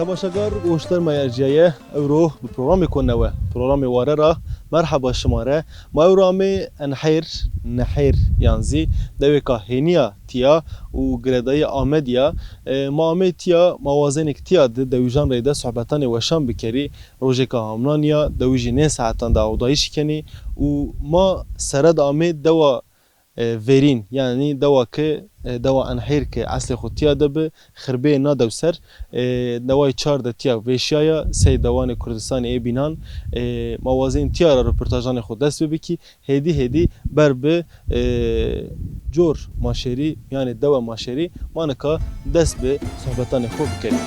تماشاگر گوشتر مایرجیه اورو به برنامه کننوه برنامه واره را مرحبا شماره ما اورامه نحیر یانزی دوی که هنیا تیا و گردای آمدیا ما آمد تیا موازن اکتیا دویجان ریده صحبتان وشان بکری روژه که همنانیا دویجی نه ساعتان داودایش کنی و ما سرد آمد دوا ورین یعنی دوا که دوا انحیر که اصل خودتیا دبه خربه نادو سر دوای چار دتیا ویشیا سی دوان کردستان ای بینان موازین تیا را رپورتاجان خود دست بکی هدی بر به جور ماشری یعنی دوا ماشری مانکا دست به صحبتان خوب کنیم.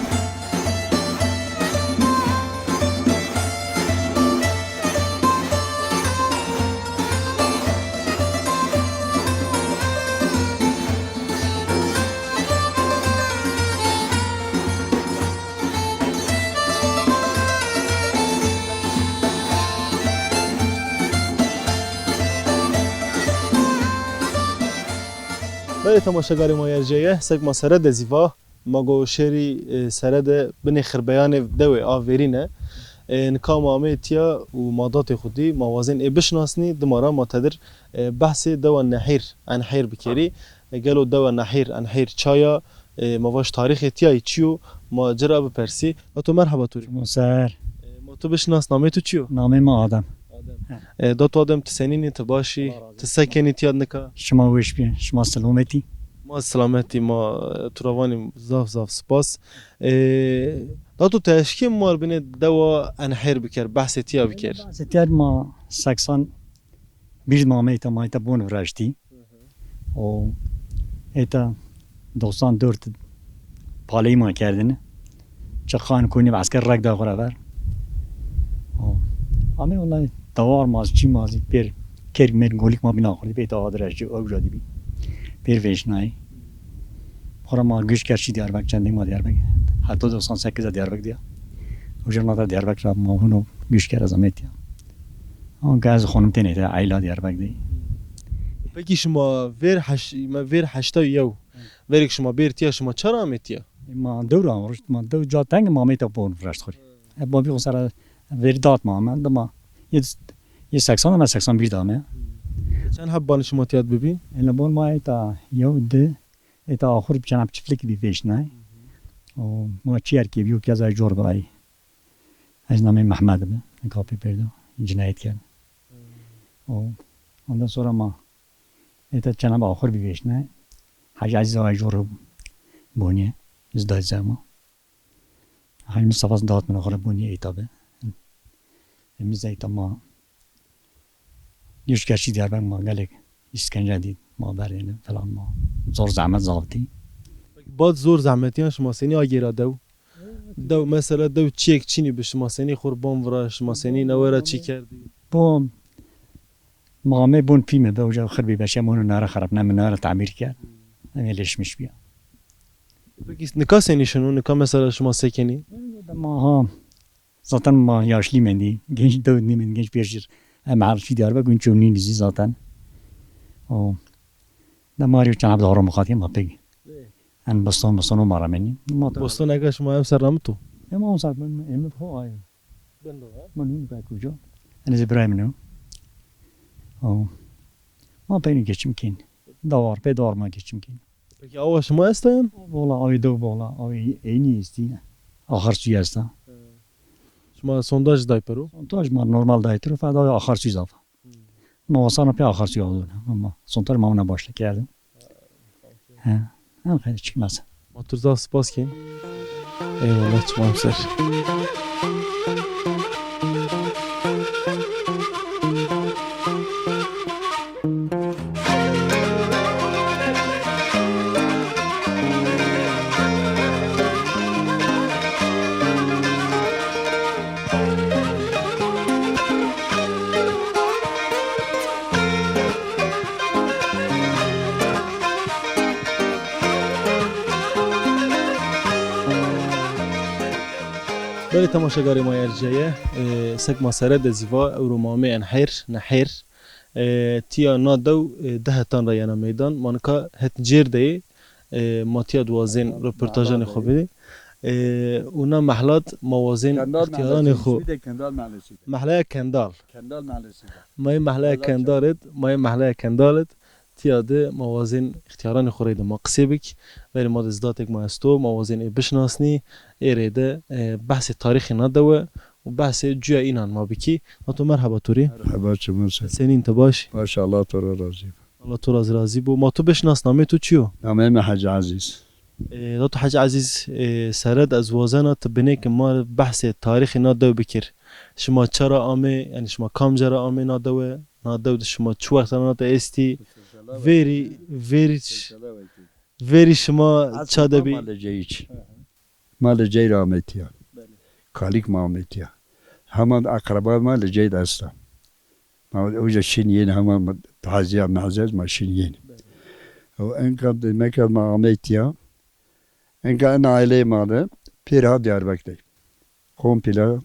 بله تماشاگر ما یرجیه سگ ما سرد زیوا ما گو شری سرد بنی خربیان دوی آورینه نکام آمیتیا و مادات خودی موازن بشناسنی دمارا ما تدر بحث دوا انحیر بکری گلو دوا انحیر چایا مواش تاریخ تیای چیو ما جرا بپرسی و تو مرحبا توری مسار ما تو بشناس نامه تو چیو نامه ما آدم دو تو آدم تسنینی تباشی تسکنی تیاد نکا شما وش بین شما سلامتی ما سلامتی ما تروانی زاف سپاس داتو تشکی مار بینه دوا انحیر بکر بحث تیا بکر ستیار ما 80 بیش مامه ایتا بون ورشتی و ایتا 94 پالی ما کردنه چه خان کنیم عسکر رک دا خورا بر همه والله دوار ماز چی مازی پر کرگ مر گولیک ما بینا خوردی بیتا آدرش او جادی بی پر ویشنای خورا ما گوش کرشی دیاربک چندی ما دیاربک حتی 98 دیاربک دیا و جرناتا دیاربک را ما هنو گوش کر از امیتیا اون گاز خونم تینه تا عیلا دیاربک دی بگی شما ویر هشتا یو ویرک شما بیرتیا شما چرا امیتیا ما دور آمرشت ما دو جا تنگ ما میتا بون فرشت خوری با بی خسر ویر داد ما من دما یه 80 ما 80 بیش دامه چند حبان شما تیاد ببین اینا بون ما ایتا یو ده ایتا آخر بچنم چفلک بی ویش نه و ما چیار کی بیو که از جور برای از نام محمد به کاپی پیدا جنایت کرد و اون sonra ما ایتا چنم آخر بی ویش نه حاج عزیز از جور بونی ازداد زمان همین صفاس داد من آخر بونی ایتا به میز ایتا ما یوش کشی دیار بگم ما گلک اسکنجه دید ما برینه فلان ما زور زحمت زاوتی بعد زور زحمتیان شما سینی آگیرا دو مثلا دو چیک چینی به شما سینی قربان ورا شما سینی نوارا چی کردی بون مامه بون فیلم به اوجا خربی بشه مونو ناره خراب نه ناره تعمیر کرد نمیلش مش بیا بگی نکا سینی شنو نکا مثلا شما سکنی ما ها zaten ما yaşlı mendi genç de nimen genç bir معرفی دیار بگوین چونی نیزی zaten o da Mario çanab doğru mu katayım apegi en baston o marameni بستون اگه شما هم سر نمتو ama o saat ben emre ho ay ben bunu bakıcı en İbrahim no o ma beni geçim kin davar pe davar ma geçim kin peki ava şuma isteyen vola ay do vola ay en iyisi ahir suyu asta شما sondaj dayperu sondaj ma normal daytır fa da ahir suyu zafa نواسان پی آخر سیاه اما سنتر ما اون باشه کردم هم خیلی چیک مثلا ماتورزا سپاس کن eyvallah شما هم سر بله تماشاگر ما یرجیه سگ ما سرد زیوا اورمامه نحیر تیا نادو ده تان رایانا میدان مانکا هت جیر دی ماتیا دوازین رپورتاجان خوبی اونا محلات موازین کندال اختیاران محلسی خو سویده کندال محلسی محله کندال کندال محلسی مای محله کندالت مای محله کندالت تیاده موازین اختیاران خورید ما قصیبک ولی ما دزداتک ما استو موازین بشناسنی ایریده بحث تاریخی ندوه و بحث جویا اینان ما بکی تو مرحبا توری مرحبا چمون سر سنین تباش باشه الله تو رو راضی الله تو راضی بو ما تو بشناس نامه تو چیو نامه من حج عزیز تو حاج عزیز سرد از وازنا تبنی که ما بحث تاریخی ندو بکر شما چرا آمه یعنی شما کام جرا آمه ندو شما چو وقت ندو استی ویری شما چاده بی مال جیچ مال جی را آمیتیا کالیک ما آمیتیا همان اقربا مال جی دستم ما اوجا شینین همان تازیه معزز ما شینین و انکم مکر ما آمیتیا انکه انا عائله ماله پیرها دیاربکر قوم پیلا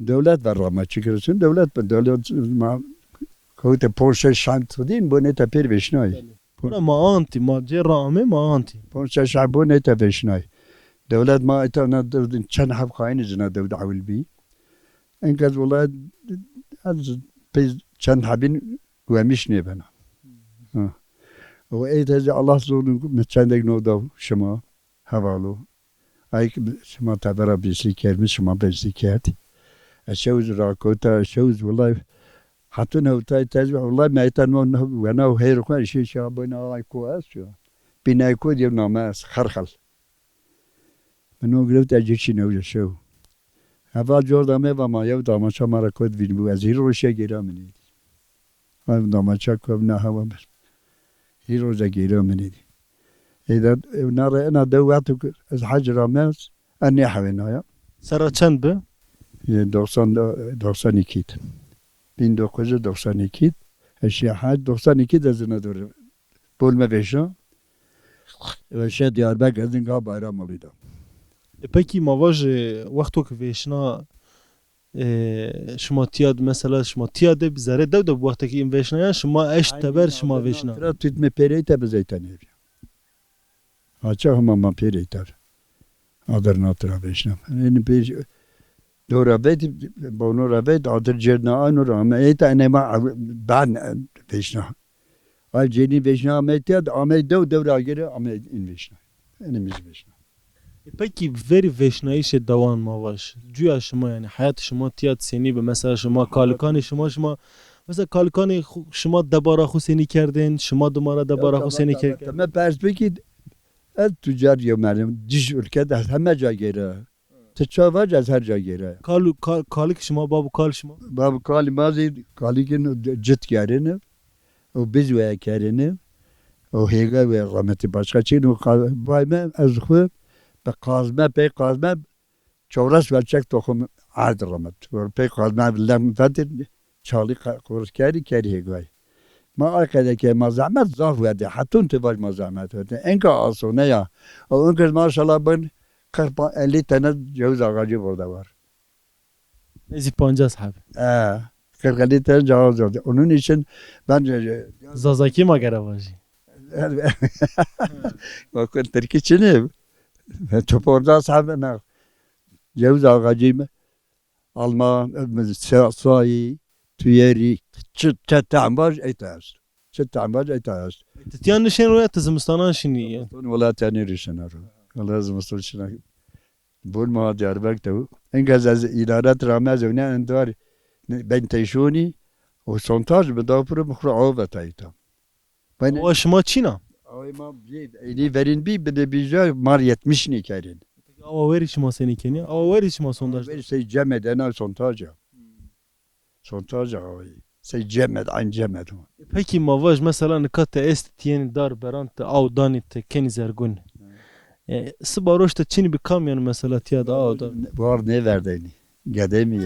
دولت و رامه چیکرسون دولت ما کوت پرشه شانت دین بونه تا پیر بشنای ما آنتی ما جه رامه ما آنتی پرشه شانت بونه تا بشنای دولت ما ایتانا چند حب خواهی زنا دولت عول بی انکه از ولاد از پیز چند حبین گوهمیش نیبنا و ایت از الله زودن چندک نودا شما حوالو ایک شما تبرا بیسی کرد شما بیسی کرد اشوز راکوتا اشوز والله حتی نوتای تجربه والله میتن و نه هیر خوان شی شابنا ایکو اسو بینای کو دیو ناماس خرخل منو گرفت اجیچی نو شو اول جوردامه و ما یو دامچا مرا کد وین بو از روشه گیرامنی هم دامچا کو نه هوا بس روزه گیرامنی اذا نرى انا دوات از حج رامز اني حوينايا سرا چند به 92 1992 اشیا حج 92 دزنه دور بولما بشا و شه دیاربکر از اینجا bayram oluyordu. پکی مواج وقتو که ویشنا شما تیاد مثلا شما تیاد بزاره دو وقتی که این ویشنا شما اش تبر شما ویشنا ترى تتم بيريتا بزيتاني Açık ama ma pereytar. Adar natra beşnam. Yani bir dora bet bonora bet adır cerna anur ama et anema ben beşna. Ay ceni beşna ametiyad amet devra gere amet in beşna. Enimiz beşna. پکی وری ویشنایی شه دوان مواج جویا شما یعنی حیات شما تیاد سنی به مثلا شما کالکان شما مثلا کالکان شما دبارا خو سنی کردین شما دوباره دبارا خو سنی کردین Ama perspektif از تجار یا مردم دیش ülke از همه جا گیره تچاواج از هر جا گیره کالک شما بابو کال شما باب کالی مازی کالی که جت کردنه و بیزوی کردنه و هیگا و رحمتی başka چی نو بایم از خود به قازمه پی قازمه چورش ورچک توخم عرض رحمت و پی قازمه لم فتر چالی قرص کردی هیگای ما arkada که ما زحمت ظاهر وده حتی انتباج ما زحمت وده اینکه آسونه یا و اونکه ماشاءالله بین 40 tane ceviz ağacı burada var. نزی 50 صاحب 40 tane ceviz var. Onun için ben زازاکی ما گره واجی bakın Türkiye Çin'i top orada sahibi ceviz ağacı alma sayı tuyeri تعماج ایتاست چه تعماج ایتاست تیان نشین روی تزمستانان شینی ولا تانی ریشنا رو ولا زمستون شنا بول ما دیاربک تو انگاز از ادارات رامز و نه اندار بین تیشونی و سونتاج به داپر مخرو آو تایتا و شما چینا آی ما ایلی ورین بی بده بیجا مار 70 نی کردین آوا وری شما سنی کنی آوا وری شما سونداج وری سی جمع دنا سونتاجا سونتاجا آی سی جمد عن جمد پکی مواج مثلا نکات است تین دار برانت او دانیت کنی زرگون سباروش تا چینی بکام یعنی مثلا تیاد او دار بار نه وردینی گدمی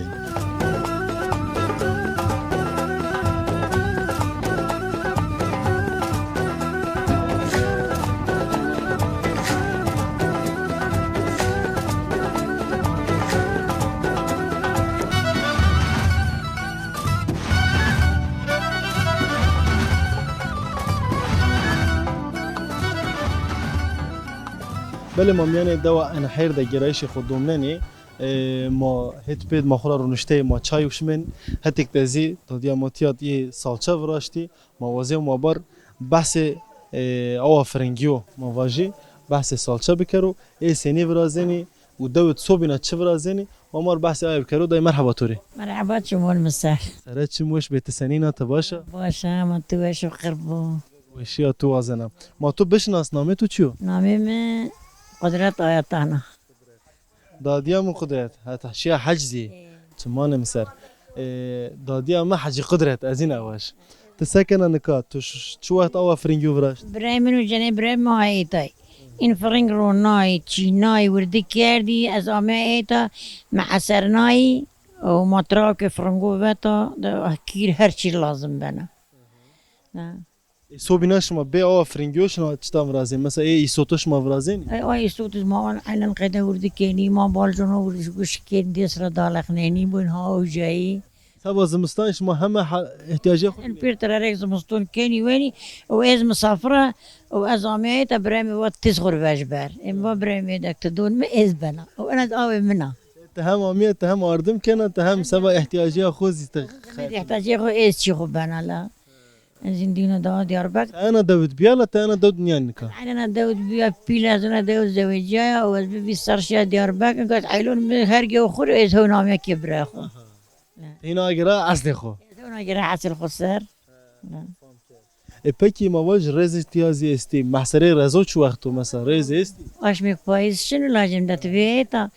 بله ما میانه دوا انا حیر ده گرایش خود دومننی ما هت بید ما خورا رونشته ما چای وشمن هتک تزی دادیا ماتیات یه سالچه وراشتی ما وازه ما بار بحث او فرنگیو ما واجی بحث سالچه بکرو ای سنی ورازنی و دوت صوبینا چه ورازنی و مار بحث ای بکرو دای مرحبا توری مرحبا شمول مساء سرت چی موش بیت سنینا تباشا باشا ما تو ايش قربو وشیا تو وازنم ما تو بشناس نامه تو چیو نامي من قدرات آياتانا دادیا من قدرت هتا شیا حجزی چمان مسر دادیا ما حجی قدرت از این اواش تسكن نکات تو شو وقت او فرنگیو وراش براي منو جني براي ما هيتاي این فرنگ رو نای چینای وردی کردی از آمه ایتا معصرنای و مطرح که فرنگو بتا کیر هر چی لازم بنا صوبینا شما به او فرنگیو شنو چتا ورازین مثلا ای صوتو شما ورازین ای صوت ما علن قده وردی کنی ما بالجونا وردی گوش کن دیس را دالخ نینی بون ها و جایی سبا زمستان شما همه احتیاجی خود البير ترى ريك زمستون كاني ويني وإز مسافرة وأزامي تبرامي وتصغر باجبار إما برامي دك تدون ما إز بنا وأنا داوي منها تهم آمیه تهم آردم کنه تهم سبا احتیاجی خوزی يحتاج يخو إز شيخو بنا لا زندينا دا ديار بك انا داود بیالا تا انا داود نیانکا أنا داود بيا بيلا زنا داود زوجيا وز بي سرشيا ديار بك قلت عيلون من هرجي وخور إز هو نامي كبر أخو اینا اگرا اصل خو إز هو ناجر حاصل خسر پکی مواج رز احتیاجی استی محصره رزو چو وقتو مثلا رز استی واش ميك بايز شنو لازم تبيتا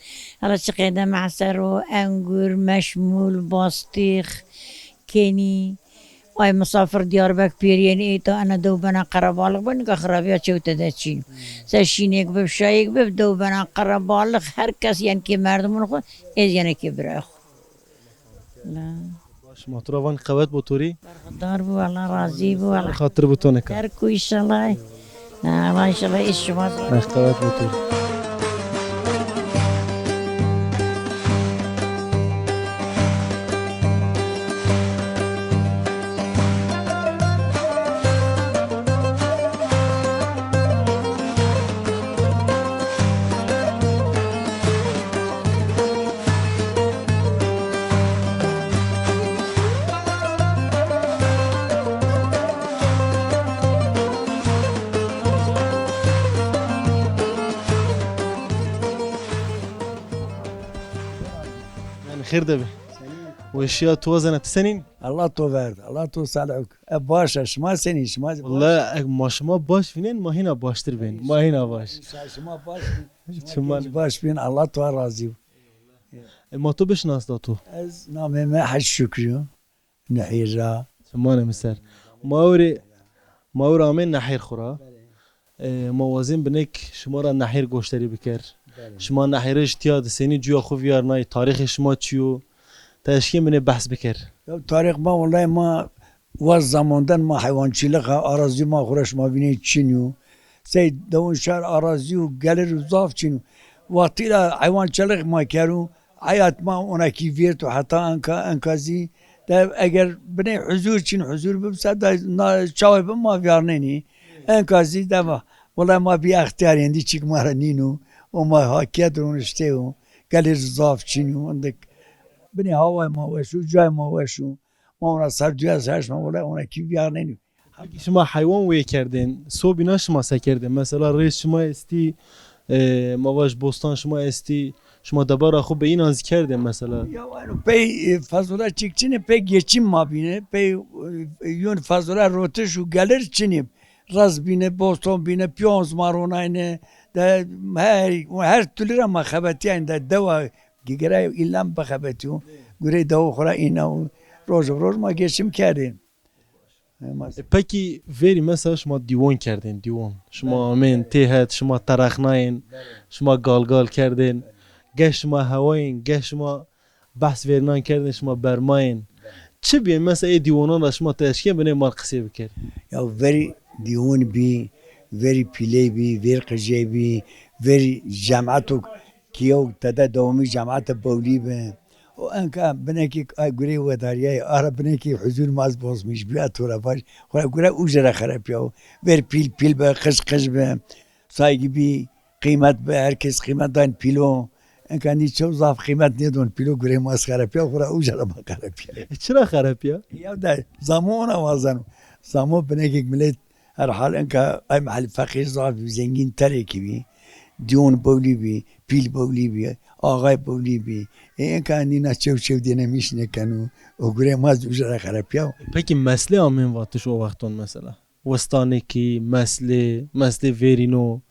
على شقيدة معسر وأنجور مشمول باستيخ كيني واي مسافر ديار بك بيرين ايتا انا دو بنا قربالغ بنك خرابيات شو تدشين ساشينيك بشايك دو بنا قربالغ هر كس يعني كي مردمون خو از يعني كي براخو لا باش مطروان قوت بطوری برخدار بو الله راضي بو الله خاطر بتونکا تركو ان شاء الله الله ان شاء الله ايش شما قوت بطوری يعني خير دبي واشياء توازنة تسنين الله تو ورد الله تو صالحك باشا شما سني شما والله ما شما باش فينين ما هنا باشتر بين ما هنا باش شما باش شما باش بين الله تو راضي ما تو بشناس داتو از نام ما حج شكري نحيجا شمانه مسر ما وري آمین نحیر خورا موازین بنک شما را نحیر گوشتری بکر شما نحیرش تیاد سینی جویا خوب یار نای تاریخ شما چیو تشکیم بنه بحث بکر تاریخ ما والله ما واز زماندن ما حیوانچیلق اراضی ما خورش ما بینه چینیو سید دون شهر اراضی و گلر و زاف چینیو وقتی حیوانچیلق ما کرو حیات ما اونا کی ویرت و حتی انکازی ده اگر بنه حضور چین حضور ببسد ده چاوی بم ما بیارنینی انکازی ده ما والله ما بی اختیاری اندی چیک ما را نینو و ما حاکیت رونشته و گلر زاف چینیو اندک بني هواي ما وشو جاي ما وشو ما اونا سر دوی سرش ما ولی اونا کی بیار نینو شما حیوان وی کردین سو بینا شما سکردین مثلا ریس شما استی مواج بوستان شما استی شما دبارا خوب به این آنز کردین مثلا یا وانو پی فضولا چیکچینه پی گیچیم ما بینه پی یون فضولا روتش و گلر چینیم راز بینه بوستان بینه پیانز ماروناینه ده هر طولی را ما خبتی این ده دوا گیگرای ایلام بخبتیو گوری دو خورا اینا روز ما گشتیم کردیم پکی وری مثلا شما دیوان کردین دیوان شما آمین تیهت شما ترخناین شما گال کردین گه شما هواین گه شما بحث ورنان کردین شما برماین چه بیان مثلا ای دیوانان را شما تشکیل بینه مال قصه بکر یا وری دیوان بی وری پیلی بی وری قجی بی وری جمعتو کیو تدا دومی جماعت بولی به و انکا بنکی گوری وداریای آره بنکی حضور ماز باز میش بیا تو را باش خورا گوره اوجره خراب پیاو ور پیل به قش به سایگی بی قیمت به هر کس قیمت داین پیلو انکانی چو ضاف قیمت ندون پیلو گره ماس خرابیا خورا اوجا ما خرابیا چرا خرابیه؟ یا ده زمان وازن زمان بنیک ملت هر حال انکا ای محل فقیر ضاف زنگین تره کی بی دیون بولی بی پیل بولی بی آقای بولی بی انکانی نچو دینه میشنه کنو و گره ماس اوجا خرابیا Peki mesleği amin vatış o vakton mesela. Vestaneki, mesleği verino.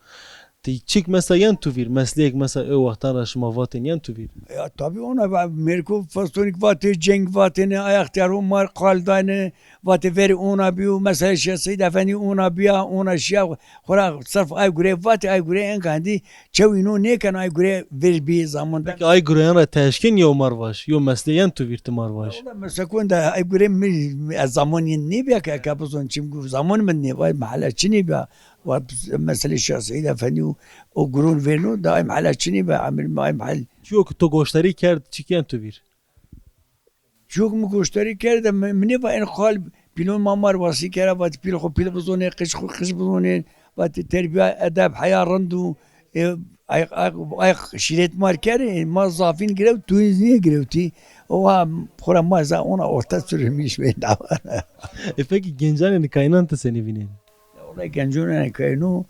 Çik mesela yan tu vir. Mesleği mesela o vaktan raşma vatin yan tu vir. Ya tabii ona Merkov fastonik vatı, cenk vatını, ayaktar umar kaldane, vatı veri ona biyo, mesela Şeyh Efendi ona biya, ona şia, khora sırf ay göre vatı, ay göre en kandi, çevino ne kan ay göre ver bir zamanda. Peki ay güreyan ra teşkin ya marvaş. Yo mesleği yan tu vir ti marvaş. Mesela kunda ay göre zaman ne biya ki kapızon çim zaman mı ne vay mahalle çini biya. مثل الشيخ سعيد افندي وقرون فينو دائم على شني بعمل معي محل Yok to goştari kerd çik yan tu vir. شوك مكوشتري كده مني بقى قال بيلون مامار واسي كده بات بيلو خو بيلو بزوني قش بزوني بات تربية أدب حياة رندو أي شريت مار كده ما ضافين كده توينزني كده تي هو خورا ما زاونا أوتاسر مش بين دعوانا Peki gencanın kaynantı seni binin. والله جنجونا كاينو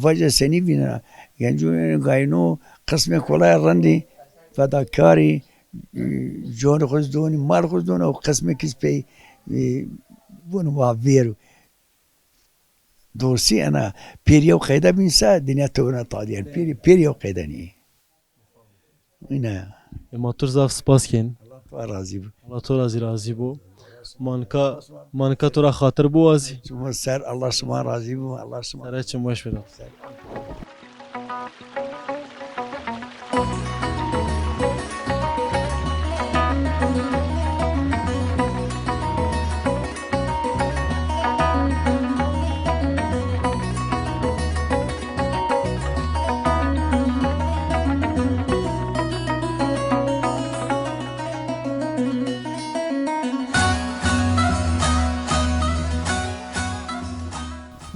فجأة سني فينا جنجونا كاينو قسمة كلها رندي فداكاري جون خزدوني مال خزدوني وقسمة كسبي بونو وافيرو دورسي أنا بيريو قيدا بنسا دنيا تونا طاديان بيريو قيداني هنا Matur zaf spasken. راضي Allah to razı bu. Manka tora khatır bu azi. شما سر الله شما راضي بو الله شما Saraçım baş ver.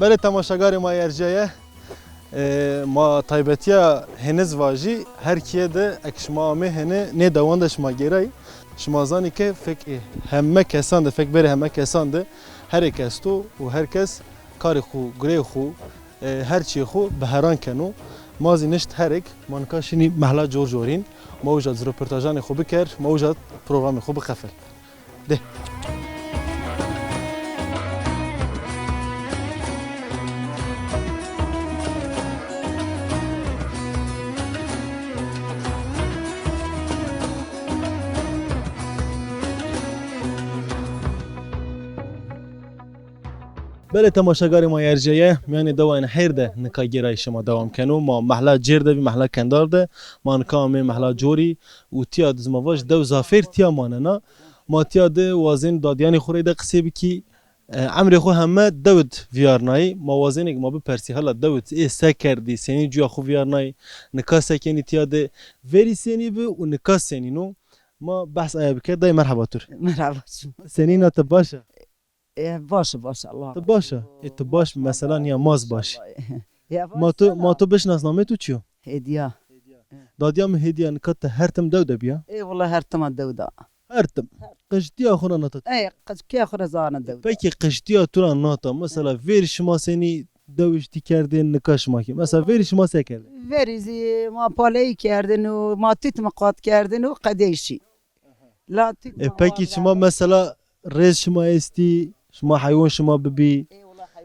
بله تماشاگار ما ارجعه ما تایبتیا هنز واجی هر کیه ده اکشما آمه هنه نه دواندش ما گیرای شما زانی که فکر همه کسان ده فکر بره همه کسان ده هر کس تو و هر کس کار خو گره خو هر چی خو به هران کنو مازی نشت هرک منکاشینی محلا جور جورین ما وجد رپورتاجان خو بکر ما وجد پروگرام خو بخفل ده بله تماشاگر ما ارجعه میان دوان حیر ده نکاگیرای شما دوام کنو ما محلا جیر ده بی محلا کندار ده ما نکامه محلا جوری و تیا دزمواج دو زافر تیا ماننا ما تیا ده وازن دادیانی خوری ده قصه بکی عمر خو همه دود ویارنای ما وازن اگه ما بپرسی حالا دود ای سکردی سنی جویا خو ویارنای نکا سکنی تیا ده وری سنی به و نکا سنی نو ما بحث آیا بکر دای مرحبا تور مرحبا سنی نا تباشه باشه باشه الله باشه تو باش مثلا یا ماز باش يا ما تو بشناسنامه تو چیو هديه دادیا مه هدیه نکات هرتم دو دبیا اي والله هرتم الدوده هرتم قشتیا خورا ناتا اي قد كي اخر زان الدوده پکی قشتیا تو را ناتا مثلا ویر شما سنی دوشتی کردین نکاش ما کی مثلا ویر شما سه کرد ورزي ما بالي کردن و ما تیت مقاد کردن و قدیشی لا تیت پکی شما مثلا ریز شما استی شما حیوان شما ببی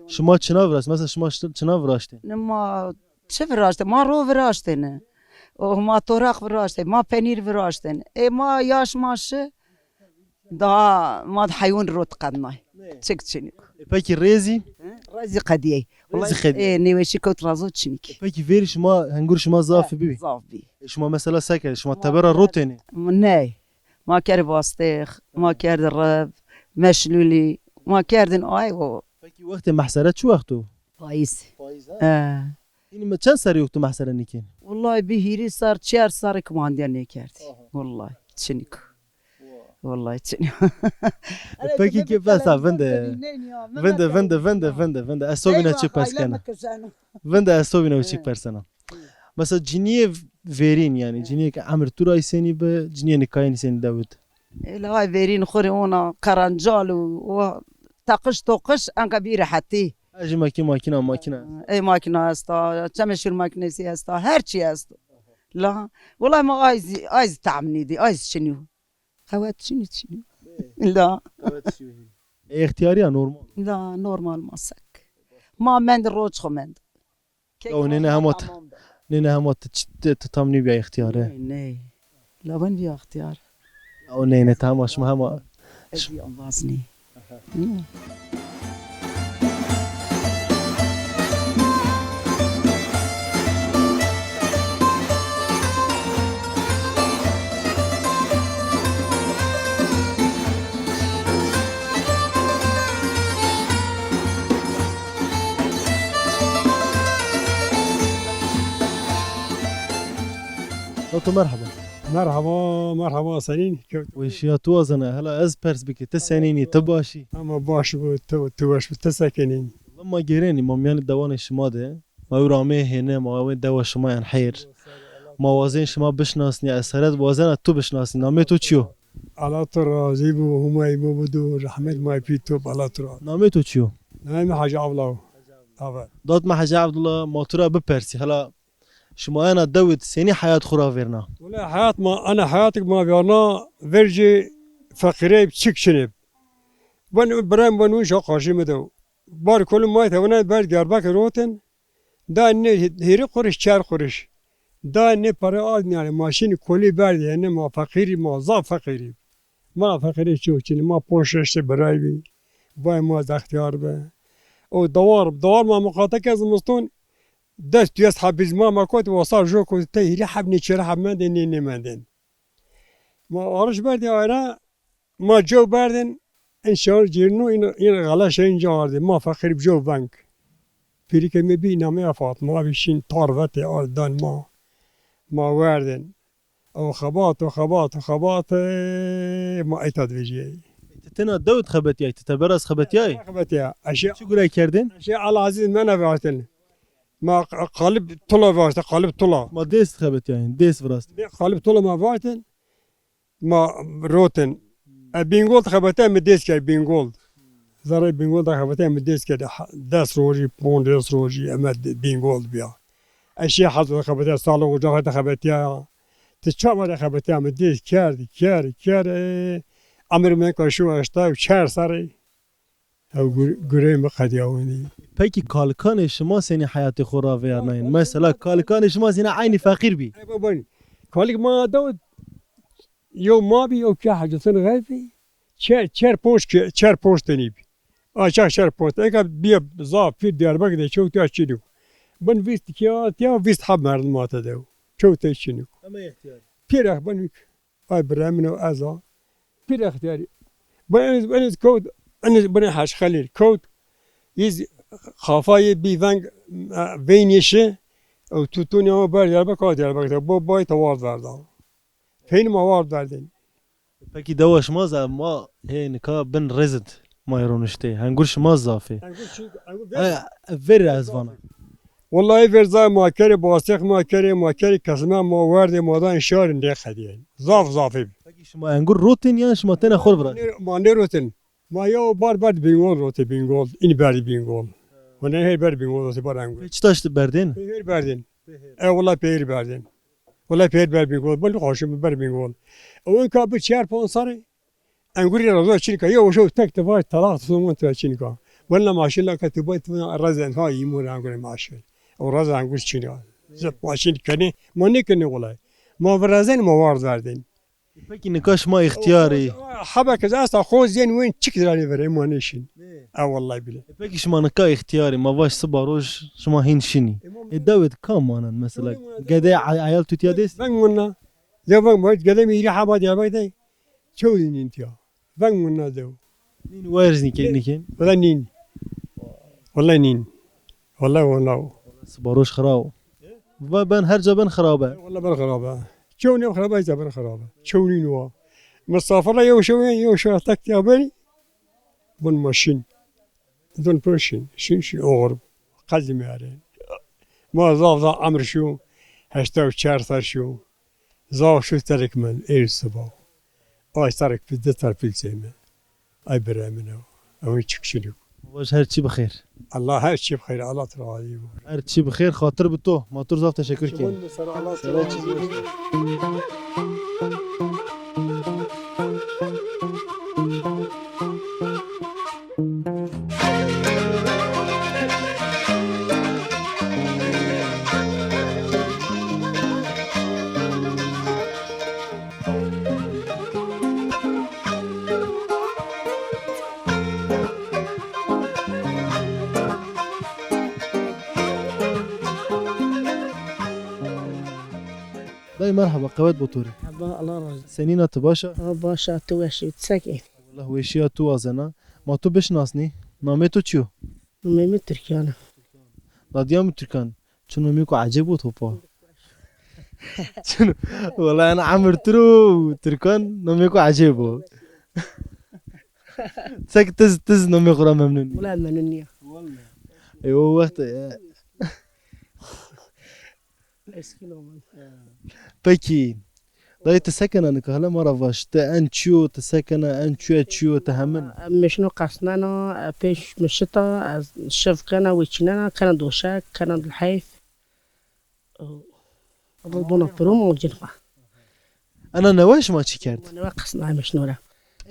شما چناو راست مثلا شما چناو راستین ما چه فراشته ما رو فراشتن و ما توراق فراشته ما پنیر فراشتن ای ما یاش ماشه دا ما حیوان رو تقدمه چک چنی پکی ریزی رازي قديه رازي قديه. ايه نيوشي كوت رازو تشنيك پکی ویر شما هنگور شما ضعف ببی صاف بي شما مثلا سکر شما تبرا روتینی ناي ما كان باستيخ ما كان الرب مشلولي ما كان ايوه پکی وقت محسرت چو وقتو بايس پاییزه آه. این ما چند سری وقت محسره نیکین والله بهيري صار تشار صار كمان ديال كارتي والله تشنيك والله تشنيك پکی که بس ونده اسوبینا چی پس کنه ونده اسوبینا چی پرسنا مثلا جنيه فيرين يعني جنيه كعمر تورا سني بجنيه نكاين سني داود لا هاي فيرين خوريونا كرنجال و تقش توقش انك بير حتى اجي ماكينه اي ماكينه استا تمشي الماكينه سي استا هرشي استا لا والله ما عايز تعمني دي عايز شنو خوات شنو لا اختياري نورمال لا نورمال ماسك ما مند روج خمند او نينا هموت تتامني بيا اختياره ني لا وين بيا اختيار او نينا تامش مهما ادي انفاسني نوتو مرحبا مرحبا سنين وش يا توازنا هلا از بيرس بك تسنيني تباشي اما باش توش تسكنين لما جيراني ماميان الدوان الشماده ما يرامي هنا ما وين دوا شما انحير ما وازين شما بشناسني اسرت وازن تو بشناسني نامي تو تشيو على ترازي بو هما يبو بدو رحمت ما يفيتو على ترا نامي تو تشيو نعم حاجه الله طبعا داد ما حاجه عبد الله ما ترى ببرسي هلا شما انا داود سني حياه خرافيرنا ولا حياه ما انا حياتك ما بيانا فرجي فقيري بتشك شنب بن برام بنو شو قاشي مدو بار كل ما يتوانا بار جربك روتن دا نه هيري قرش چار قرش دا نه para az yani ماشين کلی برد yani ما فقیری ما ضعف فقیری ما فقیری شو چنی ما پوشش برای بی با ما از اختیار به او دوار ما مقاطع از مستون دست یاس حبیز ما کوت وصار جو کوت تهری حبني چرا حب من دین نمندن ما آرش بردی آره ما جو بردن ان شاء الله جیرنو این غلاش اینجا آرده ما فقیر جو بانک پیری که میبینم یا فاطمه بیشین تاروت آردن ما وردن او خبات ما ایتاد ویجی تنا داود خبتياي تتبرز خبتياي اشياء شو قراي كردين اشياء على عزيز ما نفعتن ما قالب طلا فاشت قالب طلا ما ديس خبتياي ديس فراست قالب طلا ما فاشتن ما روتن بينغولد خبتها مديس كاي بينغولد زاري بينغولد خبتها مديس كاي داس روجي بون داس روجي امد بينغولد بيا اشياء حصل خبتها صالو وجهت خبتها تشامر خبتها مديس كار امر من كشو اشتا چهار سري او گره مقدياوني پاكي كالكان شما سني حياتي خرافيرنا مثلا كالكان شما سني عيني فقير بي بابا كالك ما داود يوم ما بي او كه حاجه سن غيفي چهار پوش تنيب چهار پوش اگه بیا زاب في دياربك ده شو تاشيدو بن ويست كيا ويست حب مرد ما تدو شو تاشينو اما اختيار بيرخ بنك اي برامنو ازا بير اختياري بنز كود أنا بني حاش خليل كود يز خافاي بيفانج بينيشه أو توتوني ما بار يربا كود يربا باي توارد وردان فين ما وارد وردين پاكي دواش مازا ما هي نكا بن رزد ما يرونشتي هنقولش ما زافي فيري ازفانا والله فرزا ما كري باسق ما كري كسمه ما ورد ما دان شار ندي خدين زافي پاكي شما هنقول روتين يا شما تنا خور برا ما نروتن ما يو بار بينغول روتي بينغول إني باري بينغول وانا هي بار بينغول روتي بار هنقول چتاش بردين بير بردين والله بير بردين والله بير بار بينغول بل خوشم بار بينغول وين كاب چهار پون ساري انغوري رازو چينكا يو شو تك تفاش طلاق سومون تو چينكا ولا ماشين لا كتبت رزن هاي يمور انغوري ماشين او رزن انغور چينكا زب ماشين كني ما نكني والله ما برزن ما وارد وردين پاكي نكاش ما اختياري حبك اسا خو زين وين تشك دراني فري ما نشين والله بلا پاكي شما نكا اختياري ما باش صبا روج شما هين شني داود كمان مثلا قدا عيال توتياديس فنونا زبان ما قدام يري حباد يا بيتي شو انت فنونا دو نين وارزني كين ولا نين والله صبا روج خراو بن هرجا بن خرابه والله بالخرابه شوني خرابه زبر خرابه شوني نوا مسافر يو شو تك يا بني بن ماشين دون برشين شين اغرب قدم يعني ما ضاف عمر شو 84 سال شو زاو شو ترك من اير الصباح آی ترك في دتر في الزمن اي برامنا او يشكشلو باش هر چی بخیر الله هر شيء بخير الله تراضي هر چی بخیر خاطر به تو ماتور زاف تشکر کنیم داي مرحبا قوات بوتوري الله راضي سنينة باشا باشا تواشي تساكين والله ويشيا تو وازنا ما تو بشناسني نامي تو چيو نمي تركيانا داديام تركان چونو ميكو عجب و توپا والله انا عمر ترو تركان ناميكو عجب و ساك تز نامي خورا ممنون ولا مننيا ايوه وقت اسكيلو من بكي داي تسكن انك هلا مرة فاش ان تشيو تسكن ان تشيو تهمن مشنو قصنانا بيش مشتا الشف كان ويتشنانا كان دوشاك كان الحيف ضدنا بروم وجنقة انا نواش ما تشي كارت انا قصنا مشنورة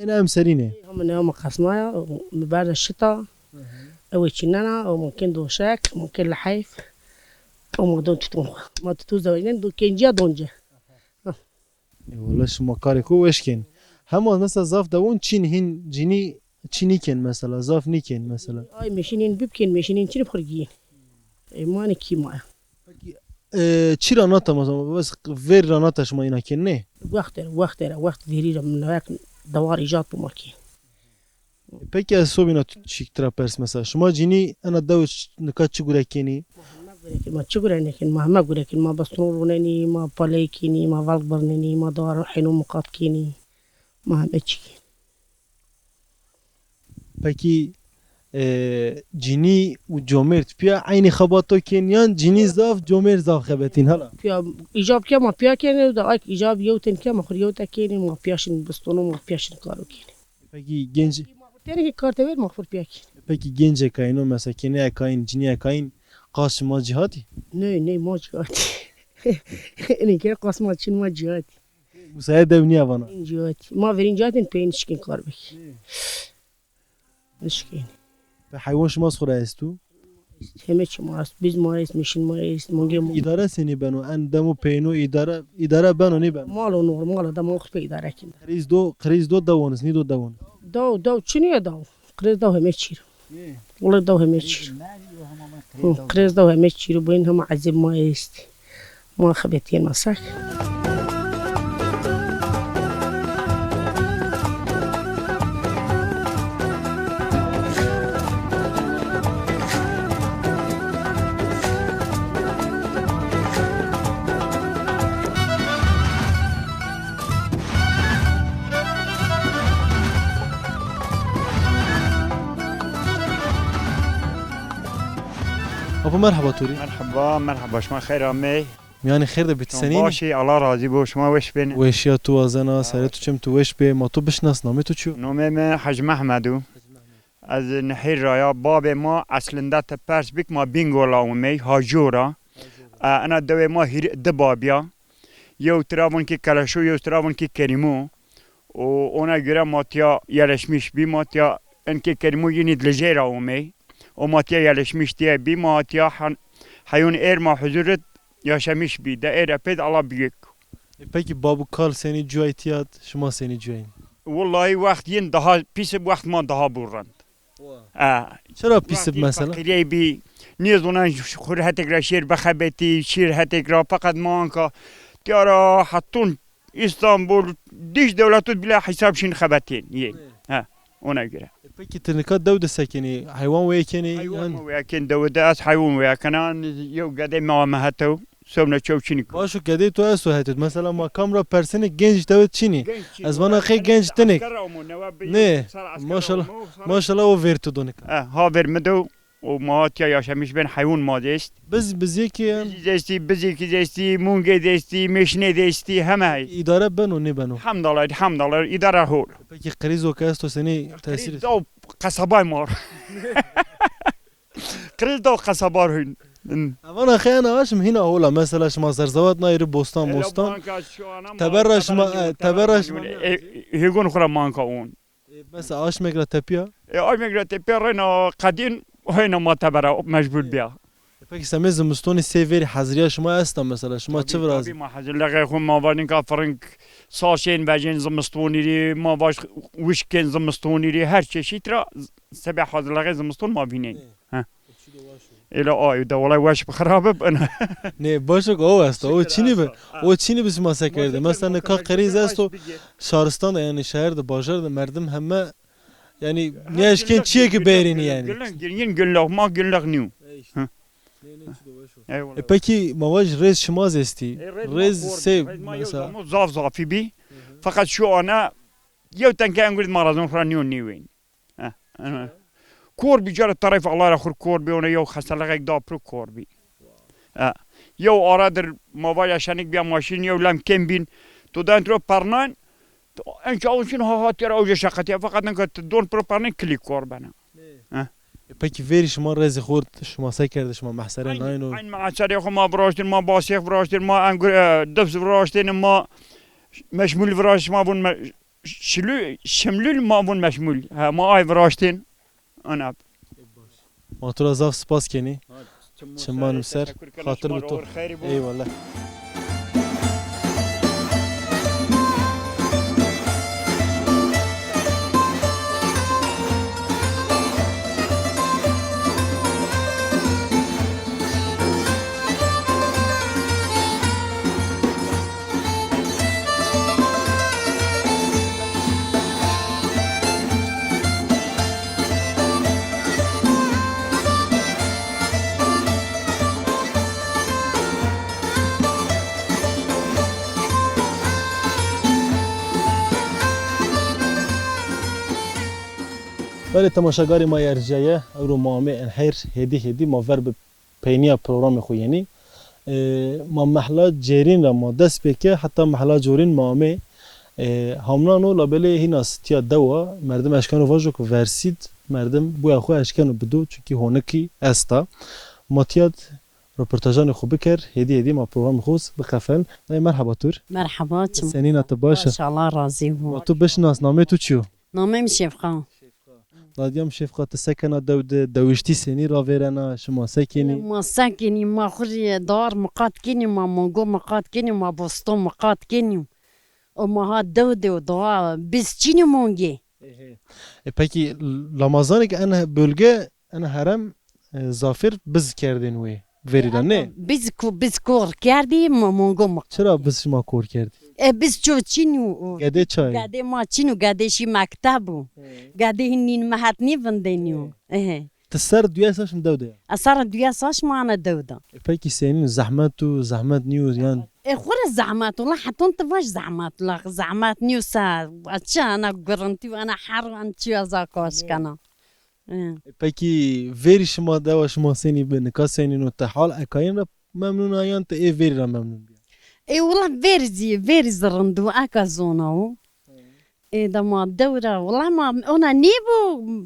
انا امسريني هم يوم قصنا بعد الشتاء ويتشنانا وممكن دوشاك ممكن الحيف ومقدون تتوه ما تتوزوين دو كينجا دونجا والله شو مكاريكو ويش كان هما مثلا زاف داون تشين هين جيني تشيني كان مثلا زاف نيكن مثلا اي ماشينين بيبكين ماشينين تشرب خرجين اي ماني كيما تشي راناتا مثلا بس غير راناتا شما ينا كن وقت فيريرا من هناك دوار ايجاد بماركين بكي اسوبينا تشيك ترابرس مثلا شما جيني انا داوش نكات تشغل كيني ما تشغل لكن ما اقول لكن ما بسنورونني ما باليكيني ما فالبرنني ما دار حينو مقاتكيني ما همتشي بكي جيني وجوميرت بيا عيني خبطو كينيان جيني زاف جومير زاف خبتين هلا بيا ايجاب كيا ما بيا كيني داك ايجاب يوتن كيا ما خريوتا كيني ما بياشن بستونو ما بياشن كارو كيني بكي جنج تاني كارتوير ما خور بيا كيني بكي جنج كاينو مثلا كيني كاين جيني كاين قاس ما جهاتي ني ما جهاتي اني كده قاس ما تشين ما جهاتي مساعدة بني افانا جهاتي ما فيرين جهاتين بين شكين كاربك نشكين حيوان شما صخورة استو همه چی ما است بیز ما است میشین ما است مونگه اداره سنی بنو اندمو پینو اداره بنو نی بنو مالو نورمال دا موخ به اداره کن قریز دو دوانس نی دو دوان دو چنیه دو قریز دو همه چی رو والله دو همه چی رو قریز دو همه چی رو بین هم عذب ما است ما خبیتین مساک ابو مرحبا توري مرحبا شما خير عمي يعني خير ده بتسنين باشي الله راضي بو شما وش بين وش يا تو ازنا سرتو چم تو وش به ما تو بشناس نامه تو چو نومي حج محمدو از نحير رايا باب ما اصلا ده پرس بك ما بينغولا ومي هاجورا انا دوي ما هير دبابيا يو ترابون كي كلاشو يو ترابون كي كريمو و ona göre matya yerleşmiş bir matya enki kerimu yeni dlejera ومي o matya yerleşmiş diye bir matya hayun erma huzuret yaşamış bir de ereped Allah büyük. Peki babu Karl seni cüaytiyat, şuma seni cüayin. Vallahi vaktiyen daha pis vakt ma daha burrand. Çara pis mesela? Fakiriye bir niye zonan şur tekrar şehir bakabeti şehir tekrar fakat manka tiyara hattun İstanbul diş devleti bile hesap şin xabetin ye. Ona göre. Peki tırnıkat davda sekeni hayvan ve ekeni hayvan ve eken davda az hayvan ve ekanan yo gade ma mahato sonra çavçinik. Başu gade to aso hatet mesela ma kamera perseni genç davet çini. Az bana xey genç tenek. Ne? Maşallah o vertu donik. Ha vermedo و ما تیا یاشمیش بین حیوان ما دست بزی که دستی بزیکی دستی مونگی دستی مشنه دستی همه اداره بنو نه بنو الحمدلله اداره هول پکی قریزو که است تو سنی تاثیر دو قصبای مار قریز دو قصبار هن اوانا خیلی نواشم هینا اولا مثلا شما سرزوات نایری بوستان تبرش هیگون خورا مانکا اون مثلا آش میگره تپیا آی میگره تپیا رینا قدین هینا ما تبرا مجبور بیا پکی سمی زمستونی سیوری حضریه شما هستم مثلا شما چه برازی ما حضر لغه خون ما وارین که فرنگ ساشین بجین زمستونی ری ما واش وشکن زمستونی ری هر چیزی ترا سبع حضر لغه زمستون ما بینیم ایلا آی دوله واش بخرابه بنا نه باشه که او است او چینی بس ما سکرده مثلا که قریز است و شهرستان یعنی شهر ده بازار ده مردم همه یعنی نیاش که چیه که بیرینی یعنی گلگ ما گلگ نیو پکی مواج ریز شما زستی ریز سه مثلا زافی بی فقط شو انا یو تنکه انگرید مرازون خورا نیوین کور بیچاره طرف الله را خور کور بی اون یو خسته یک داپرو کور بی یو آرادر موبایل شنیک بیا ماشین یو لام کم بین تو دانترو پرنان انش اونشون ها هاتیر اوج شقتی فقط انک دون پرو پرنان کلیک کور بنا پکی ویری شما ریز خورد شما سعی کرده شما محصره ناینو این محصره خو ما براشتن ما باسیخ براشتن ما انگر دبس براشتن ما مشمول براش ما بون شملول ما بون مشمول ما آی براشتن انا ما تو را زاف سپاس کنی چمانم سر خاطر به تو ای والله بله تماشاگری ما ارجعیه او مامه انحیر هدی ما ور به پینیا پروگرام خوینی ما محلات جرین را ما دست بکه حتی محلات جورین مامه همنانو لابله هیناس تیا دوا مردم اشکانو واجو که ورسید مردم بوی خو اشکانو بدو چونکی هونکی استا ما تیاد رپورتاجان خوب بکر هدی ما پروگرام خوز بخفن مرحبا تور مرحبا سنینا تباشه ان شاء الله راضي هو تو بشناس نامه تو چیو نامه شفقه دادیم شفقه تسکنه دوشتی سنی را ویرنا شما سکنی ما ساكني ما خرج دار مقات كيني ما مونغو مقات كيني ما بوستو مقات كيني وما ها دودي ودوا بسچيني مونغي پکی لامازانی که انا بلگه انا هرم زافر بز کردین وی ویریدن نه بز كور كاردي ما مونغو مقات چرا بز شما کور کردی بز چو چينو گده چای گاده ما چينو گاده شي مكتبو گاده هنين مهاتني بندينيو تسر دویا ساشم دوده اثر دويا ساش ما انا دودا پکی سنین زحمت نیو یان خور زعمات والله حتى انت واش زعمات لا زعمات نيوسا اتشا انا قرنتي وانا حر انت زاكوش كنا پکی ویری شما دوا شما سنی به نکاس سنین و تحال اکاین را ممنون آیان تا ای ویری را ممنون بیا اي والله فيرزي زرندو اكا زونو اي دا ما دورة والله ما انا نيبو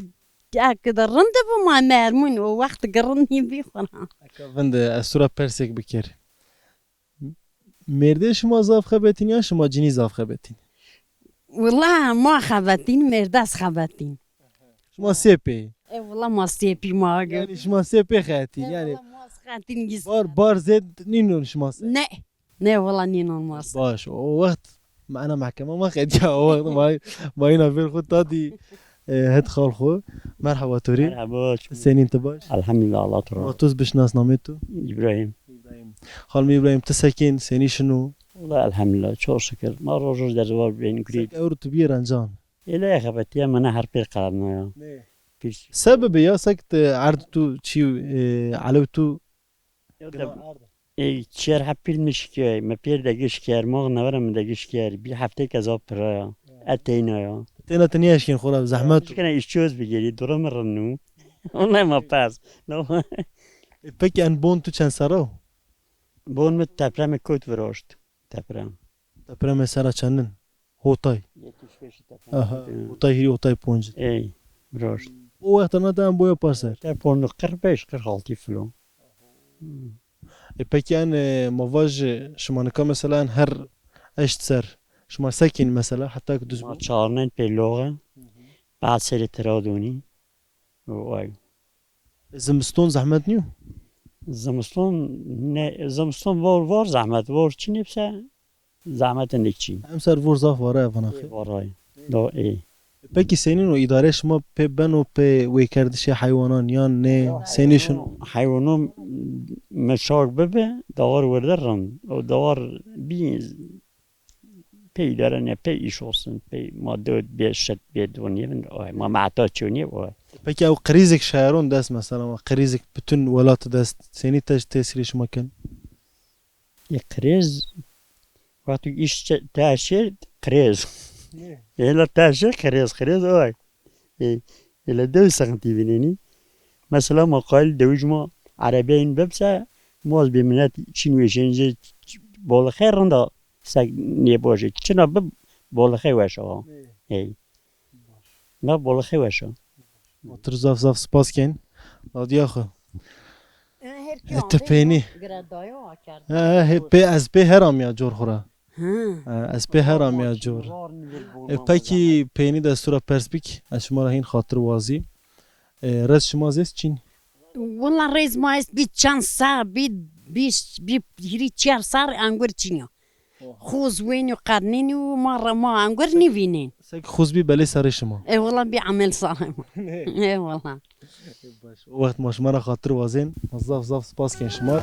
كده رندبو ما مارمون ووقت قرني بيخونا اکا وند اسورا پرسک بکر مرده شما زاف خبتین یا شما جنی زاف خبتین والله ما خبتين مرداس خبتين شما سپی اي والله ما سيبي ما یعنی شما سپی خیتین یعنی ما سخاتين جس بار زد نینون شما نه والله نينون ما باش وقت معنا محكمة ما خد يا وقت ما هنا في الخط تادي هاد خال خو مرحبا توري مرحبا سنين انت باش الحمد لله الله ترى وتوز باش ناس ناميتو ابراهيم خال ابراهيم تسكين سني شنو والله الحمد لله شو شكر ما رجع دروا بين قريب اور تبي رنجان الى خبت يا انا حرب قادنا يا سبب يا سكت عرضتو تشي علوتو چهار هفته میشه ما پیر دگیش کر ما نورم دگیش کر بی هفته کذاب پرا اتینا یا تینا تنیاش کن خورا زحمت کنه ایش چوز بگیری دورم رنو والله ما پس نو پکی ان بون تو چند سرا بون مت تپرم کود وراشت تپرم تپرم سرا چندن هوتای آها هوتای هیری هوتای پونج ای وراشت او وقت نه دام بویا پاسر تپون قربش قرالتی فلو پکی ان مواج شما نکا مثلا هر اشت سر شما سکین مثلا حتی که دوز ما چارنن پیلوغه بعد سری ترادونی وای زمستون زحمت نیو زمستون نه زمستون وار زحمت وار چی نبسه زحمت نکچی هم سر ور زاف واره فناخی وارای دو ای پکی سینین و اداره شما پی بنو پی وی کردش حیوانان یا نه سینیشون حیوانم مشاق ببه دوار ورده رن و دوار بی پی دارن یا پی ایش olsun پی ما دود بی شد بی دونی من ما معتا چونی وای پکی او قریزک شهرون دست مثلا قریزک بتون ولات دست سینی تاثیرش مکن یک kriz وقتی ایش تاشر kriz یلا تاشر kriz وای یلا دو سنتی بینی مثلا ما قال دوج ما عربین ببسه موز بمنت چین ویشنجه بول خیر رندا سگ نیباشه چنا بول خیر وشا ای ما بول خیر وشا مطر زاف زاف سپاس کن دادیا خو تپینی پی از پی هرام یا جور خورا از پی هرام یا جور پکی پینی دستورا پرسپیک از شما را هین خاطر وازی رز شما زیست چین والله رئيس ما است بيت شان سار بيت هري تشار سار انغور تشينيو خوز وينو قرنينو مرة ما انغور نيفينين سگ خوزبی بله سر شما اي والله بيعمل صار اي والله وقت ما شما را خاطر وازین زاف زاف سپاس کن شما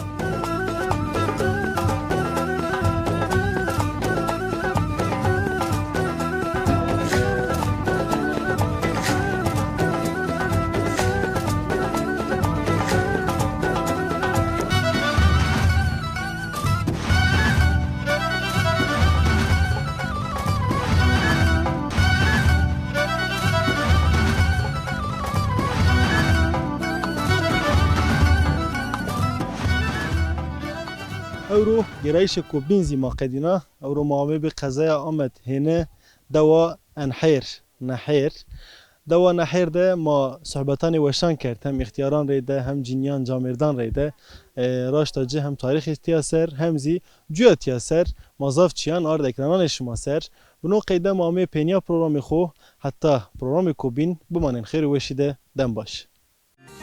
اورو گرایش کو بینزی ما قدینا اورو معامله به قضای آمد هنه دوا انحیر نحیر دوا نحیر ده ما صحبتان وشان کرد هم اختیاران ریده هم جنیان جامردان ریده راشتا جه هم تاریخ تیاسر هم زی جویا تیاسر مازاف چیان آرد اکرانان شما سر بنو قیده معامله پینیا پروگرامی خو حتی پروگرامی کوبین بمانین خیر وشیده دم باش